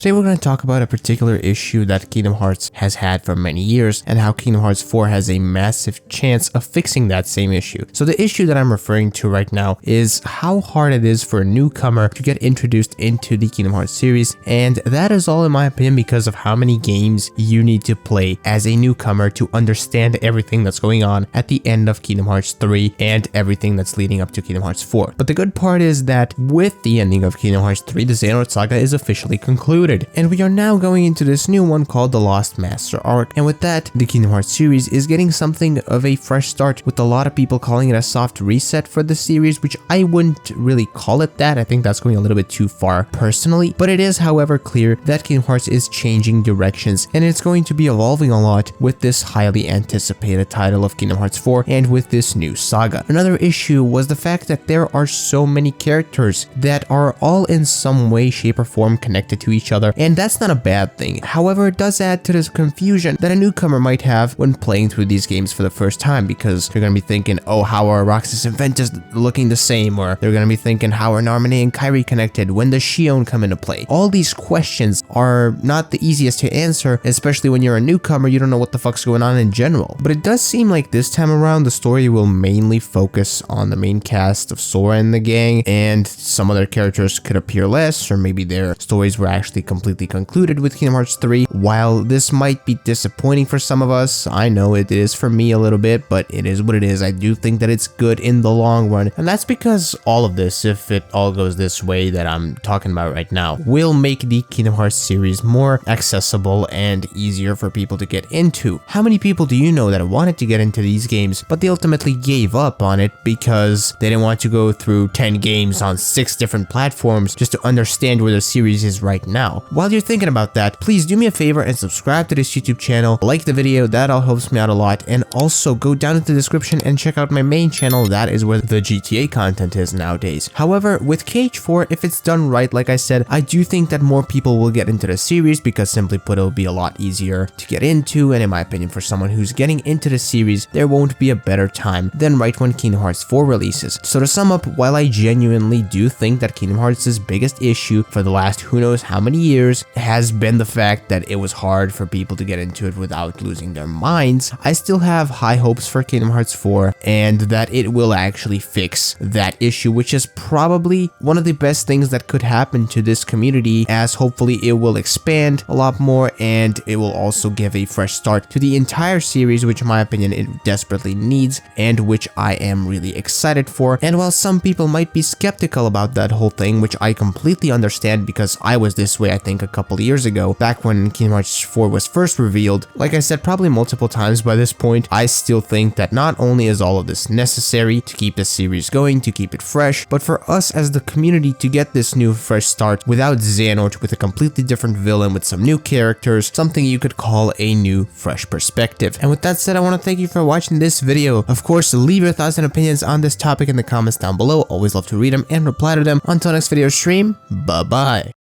Today we're going to talk about a particular issue that Kingdom Hearts has had for many years and how Kingdom Hearts 4 has a massive chance of fixing that same issue. So the issue that I'm referring to right now is how hard it is for a newcomer to get introduced into the Kingdom Hearts series, and that is all in my opinion because of how many games you need to play as a newcomer to understand everything that's going on at the end of Kingdom Hearts 3 and everything that's leading up to Kingdom Hearts 4. But the good part is that with the ending of Kingdom Hearts 3, the Xehanort Saga is officially concluded. And we are now going into this new one called the Lost Master Arc, and with that, the Kingdom Hearts series is getting something of a fresh start, with a lot of people calling it a soft reset for the series, which I wouldn't really call it that. I think that's going a little bit too far personally, but it is however clear that Kingdom Hearts is changing directions and it's going to be evolving a lot with this highly anticipated title of Kingdom Hearts 4 and with this new saga. Another issue was the fact that there are so many characters that are all in some way, shape or form connected to each other, and that's not a bad thing. However, it does add to this confusion that a newcomer might have when playing through these games for the first time, because they're going to be thinking, oh, how are Roxas and Ventus looking the same? Or they're going to be thinking, how are Narmine and Kairi connected? When does Xion come into play? All these questions are not the easiest to answer, especially when you're a newcomer, you don't know what the fuck's going on in general. But it does seem like this time around, the story will mainly focus on the main cast of Sora and the gang, and some other characters could appear less, or maybe their stories were actually completely concluded with Kingdom Hearts 3. While this might be disappointing for some of us, I know it is for me a little bit, but it is what it is. I do think that it's good in the long run, and that's because all of this, if it all goes this way that I'm talking about right now, will make the Kingdom Hearts series more accessible and easier for people to get into. How many people do you know that wanted to get into these games, but they ultimately gave up on it because they didn't want to go through 10 games on 6 different platforms just to understand where the series is right now? While you're thinking about that, please do me a favor and subscribe to this YouTube channel, like the video, that all helps me out a lot, and also go down into the description and check out my main channel. That is where the GTA content is nowadays. However, with KH4, if it's done right, like I said, I do think that more people will get into the series because simply put, it'll be a lot easier to get into, and in my opinion, for someone who's getting into the series, there won't be a better time than right when Kingdom Hearts 4 releases. So to sum up, while I genuinely do think that Kingdom Hearts' biggest issue for the last who knows how many years has been the fact that it was hard for people to get into it without losing their minds, I still have high hopes for Kingdom Hearts 4 and that it will actually fix that issue, which is probably one of the best things that could happen to this community, as hopefully it will expand a lot more and it will also give a fresh start to the entire series, which in my opinion it desperately needs and which I am really excited for. And while some people might be skeptical about that whole thing, which I completely understand because I was this way I think a couple years ago, back when Kingdom Hearts 4 was first revealed, like I said probably multiple times by this point, I still think that not only is all of this necessary to keep the series going, to keep it fresh, but for us as the community to get this new fresh start without Xehanort, with a completely different villain, with some new characters, something you could call a new fresh perspective. And with that said, I want to thank you for watching this video. Of course, leave your thoughts and opinions on this topic in the comments down below. Always love to read them and reply to them. Until next video stream, bye bye.